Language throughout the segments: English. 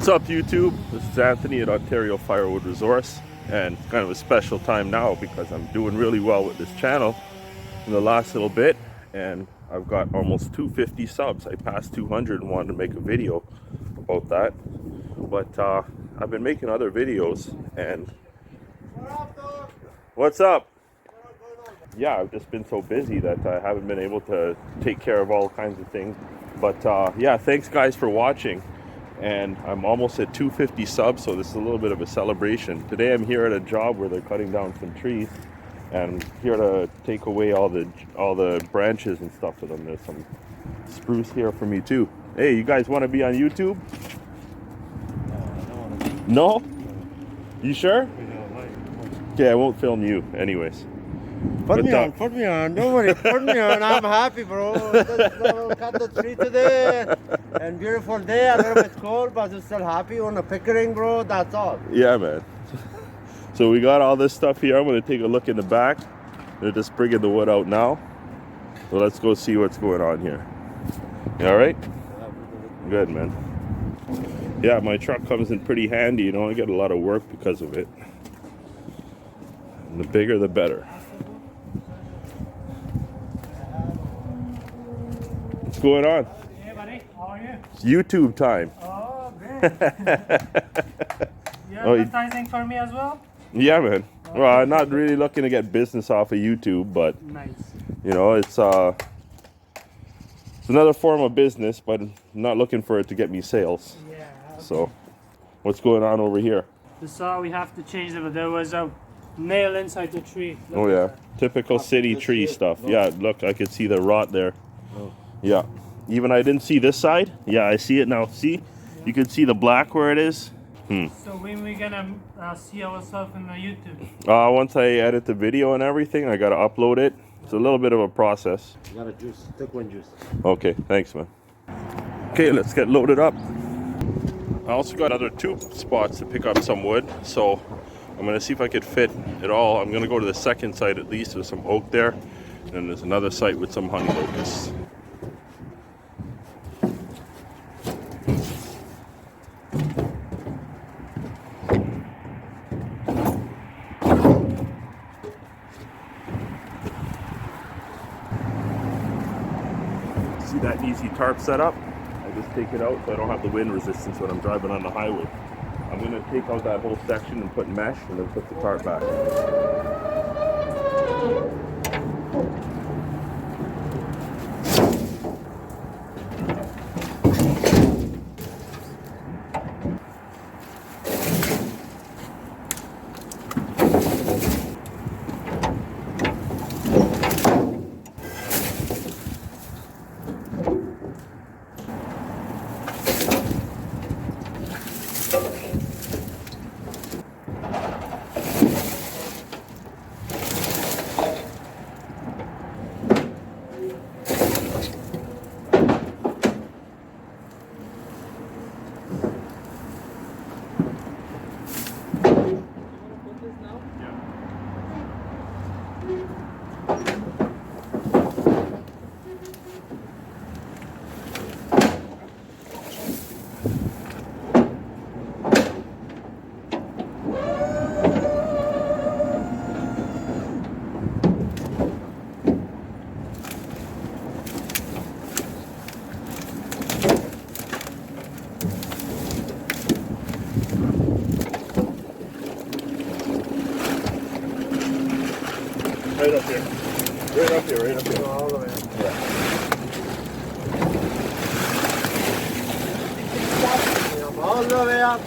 up, YouTube? This is Anthony at Ontario Firewood Resource, and it's kind of a special time now because I'm doing really well with this channel in the last little bit, and I've got almost 250 subs. I passed 200 and wanted to make a video about that, but I've been making other videos. And what's up? Yeah, I've just been so busy that I haven't been able to take care of all kinds of things. But yeah, thanks guys for watching. And I'm almost at 250 subs, so this is a little bit of a celebration. Today I'm here at a job where they're cutting down some trees, and I'm here to take away all the branches and stuff for them. There's some spruce here for me too. Hey, you guys want to be on YouTube? No, I don't want to be. No? You sure? Okay, I won't film you anyways. Put me on, don't worry, put me on, I'm happy, bro. Just cut the tree today, and beautiful day, a little bit cold, but I'm still happy on a Pickering, bro, that's all. Yeah, man. So we got all this stuff here. I'm going to take a look in the back. They're just bringing the wood out now. So let's go see what's going on here. You all right? Good, man. Yeah, my truck comes in pretty handy. You know, I get a lot of work because of it. And the bigger, the better. What's going on? Hey buddy, how are you? It's YouTube time. Oh, great. You're advertising for me as well? Yeah, man. Well, I'm not really looking to get business off of YouTube, but Nice. you know, it's another form of business, but I'm not looking for it to get me sales. Yeah. Okay. So, what's going on over here? We have to change it, but there was a nail inside the tree. Look Oh at yeah, that. typical city this tree here. stuff. No. Yeah, look, I could see the rot there. No. Yeah, even I didn't see this side. Yeah, I see it now. See, you can see the black where it is. So when we gonna see ourselves in the YouTube? Once I edit the video and everything, I gotta upload it. It's a little bit of a process. You got a juice, take one juice. Okay, thanks, man. Okay, let's get loaded up. I also got another 2 spots to pick up some wood, so I'm gonna see if I could fit it all. I'm gonna go to the second site at least. There's some oak there, and then there's another site with some honey locusts. See that easy tarp setup? I just take it out so I don't have the wind resistance when I'm driving on the highway. I'm going to take out that whole section and put mesh and then put the tarp back. Right up here. Right up here, right up here. All the way. Yeah. All the way up.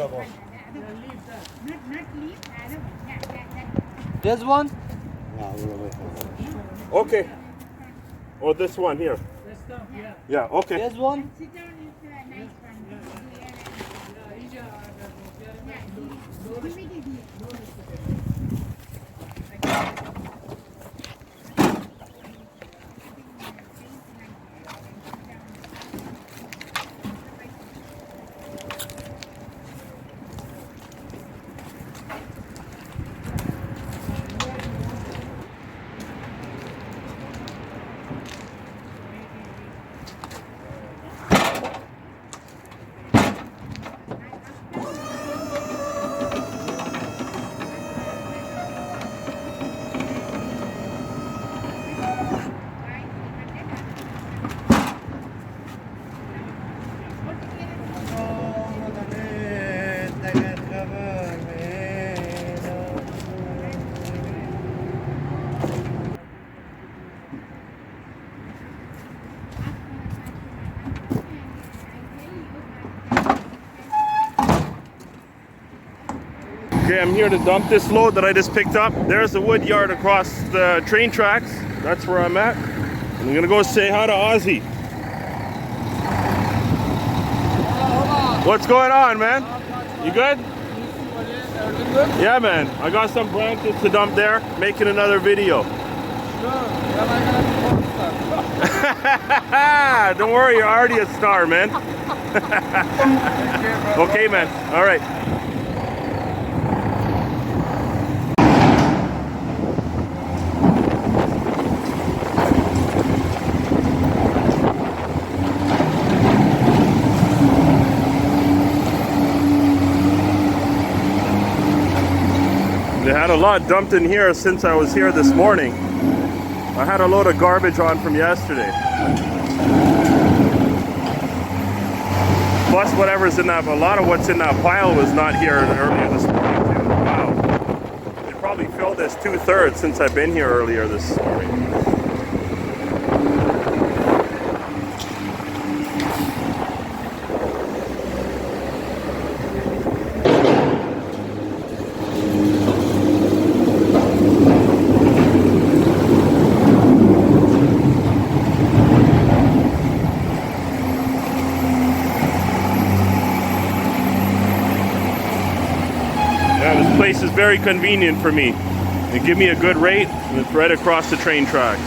available. Not leaf. This one? Okay. Oh, this one here. This stuff, yeah. Yeah, okay. This one? Sit down is a nice Okay, I'm here to dump this load that I just picked up. There's the wood yard across the train tracks. That's where I'm at. I'm gonna go say hi to Ozzy. What's going on, man? You good? Yeah, man. I got some branches to dump there. Making another video. Don't worry, you're already a star, man. Okay, man. All right. They had a lot dumped in here since I was here this morning. I had a load of garbage on from yesterday. Plus whatever's in that, a lot of what's in that pile was not here earlier this morning too. Wow. They probably filled this 2/3 since I've been here earlier this morning. Yeah, this place is very convenient for me. They give me a good rate, and it's right across the train tracks.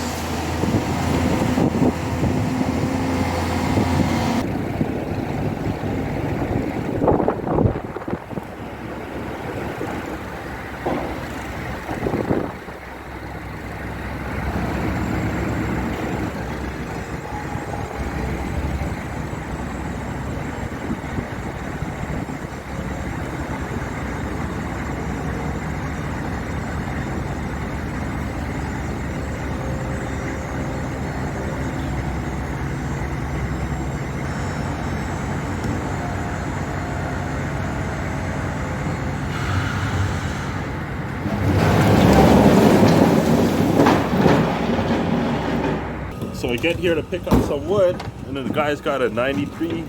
So I get here to pick up some wood, and then the guy's got a 93,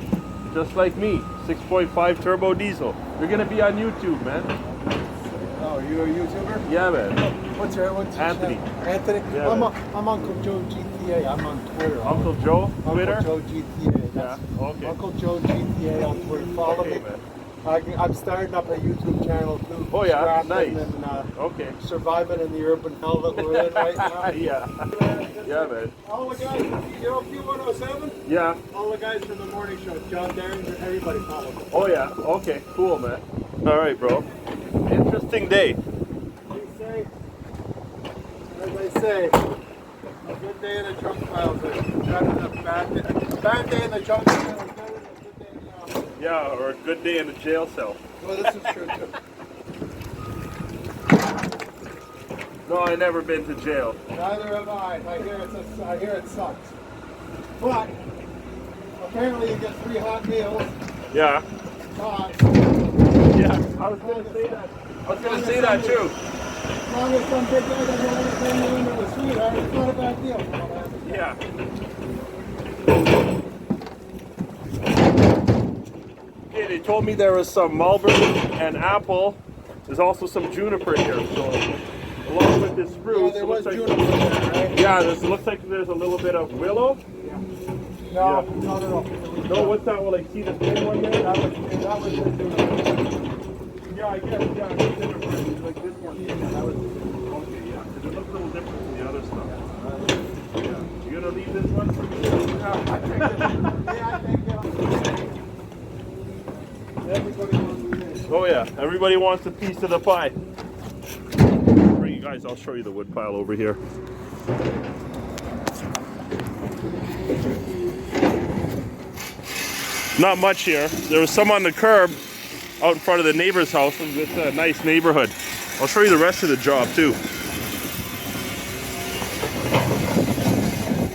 just like me, 6.5 turbo diesel. You're gonna be on YouTube, man. Oh, you a YouTuber? Yeah, man. What's your Anthony. channel? Anthony? Yeah, I'm, man. I'm Uncle Joe GTA. I'm on Twitter. Uncle Joe, Twitter? Uncle Joe GTA. Yeah, okay. Uncle Joe GTA on Twitter. Follow Okay, me. man. I'm starting up a YouTube channel too. Oh, yeah? Scrapping Nice. And, Okay. surviving in the urban hell that we're in right now. Yeah. Yeah, man. All the guys, you know Q107? Yeah. All the guys from the morning show, John Derringer, everybody follow them. Oh, yeah. Okay, cool, man. All right, bro. Interesting day. As I say, a good day in the junk piles is better than a bad day. A bad day in the junk pile is better than a good day in the office. Yeah, or a good day in the jail cell. Well, this is true too. No, I never been to jail. Neither have I. I hear it sucks. But apparently you get 3 hot meals. Yeah. Hot. Yeah, I was gonna say that. I was gonna say that too. As long as some big guy doesn't want to turn you into a sweetheart, it's not a bad deal. Yeah. Okay, they told me there was some mulberry and apple. There's also some juniper here, so along with this spruce. Yeah, there it was looks like, juniper there, right? yeah, it looks like there's a little bit of willow. No, Yeah. no. No, what's that one? Like, see the thin one there? That was the juniper. Yeah, I guess, yeah, it's different. Like this one. Yeah, that was, okay, yeah, because it looks a little different from the other stuff. Yeah. You gonna leave this one for me? I take it. Yeah, I take it. Everybody wants to. Oh yeah, everybody wants a piece of the pie. Bring you guys, I'll show you the wood pile over here. Not much here. There was some on the curb out in front of the neighbor's house. It's a nice neighborhood. I'll show you the rest of the job too.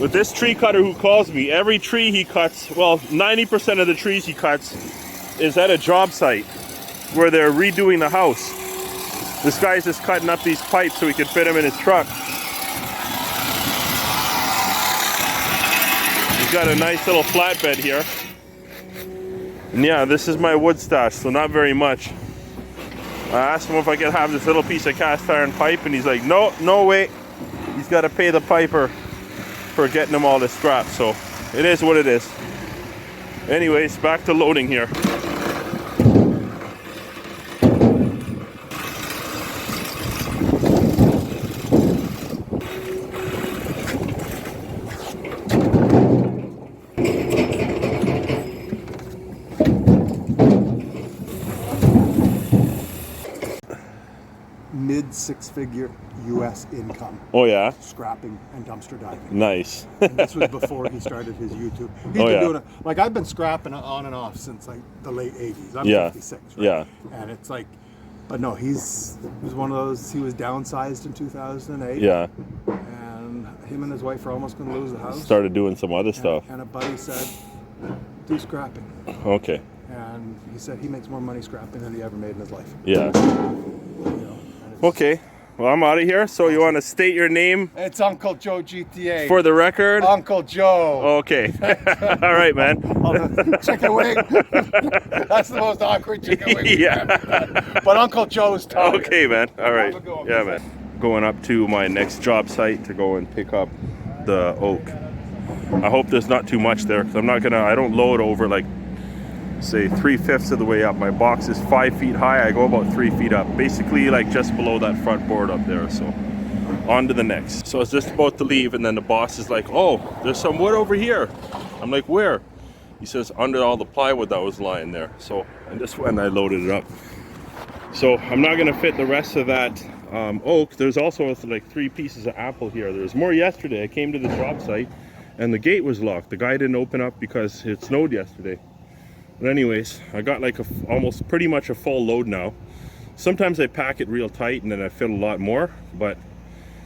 With this tree cutter who calls me, every tree he cuts, well, 90% of the trees he cuts is at a job site where they're redoing the house. This guy's just cutting up these pipes so he can fit them in his truck. He's got a nice little flatbed here. And yeah, this is my wood stash, so not very much. I asked him if I could have this little piece of cast iron pipe, and he's like, no, no way. He's got to pay the piper for getting him all this scrap, so it is what it is. Anyways, back to loading here. Mid six-figure U.S. income, Oh yeah, scrapping and dumpster diving. nice. And this was before he started his YouTube. He's Oh, been yeah. doing it. Like, I've been scrapping on and off since like the late 80s. I'm Yeah. 56, right? Yeah. And it's like, but no, he was one of those, he was downsized in 2008. Yeah, And him and his wife were almost going to lose the house. started doing some other stuff. And a buddy said, do scrapping. Okay, And he said he makes more money scrapping than he ever made in his life. yeah. You know, and it's- Okay, well, I'm out of here. So you want to state your name It's Uncle Joe GTA. for the record? Uncle Joe. Okay. All right, man. Chicken wing. That's the most awkward chicken wing. Yeah. But Uncle Joe's tired. Okay, man. All right. Have a good one. Yeah, man. Going up to my next job site to go and pick up the oak. I hope there's not too much there, because I don't load over like, say, 3/5 of the way up. My box is 5 feet high. I go about 3 feet up, basically like just below that front board up there. So on to the next. So I was just about to leave, and then the boss is like, oh, there's some wood over here. I'm like, where? He says, under all the plywood that was lying there. So I just went and I loaded it up. So I'm not gonna fit the rest of that oak. There's also like 3 pieces of apple here. There was more yesterday. I came to the job site and the gate was locked. The guy didn't open up because it snowed yesterday. But anyways, I got like almost pretty much a full load now. Sometimes I pack it real tight and then I fit a lot more, but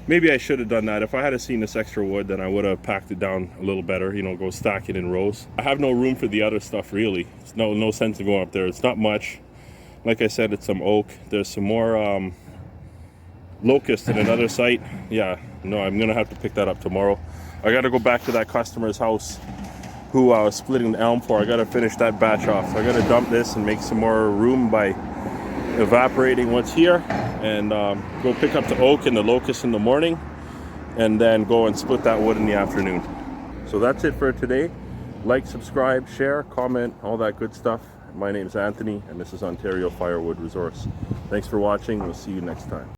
maybe I should have done that. If I had seen this extra wood, then I would have packed it down a little better, you know, go stack it in rows. I have no room for the other stuff really. It's no sense in going up there. It's not much. Like I said, it's some oak. There's some more locust in another site. Yeah, no, I'm gonna have to pick that up tomorrow. I gotta go back to that customer's house who I was splitting the elm for. I gotta finish that batch off. So I gotta dump this and make some more room by evaporating what's here, and go pick up the oak and the locust in the morning, and then go and split that wood in the afternoon. So that's it for today. Like, subscribe, share, comment, all that good stuff. My name's Anthony, and this is Ontario Firewood Resource. Thanks for watching. We'll see you next time.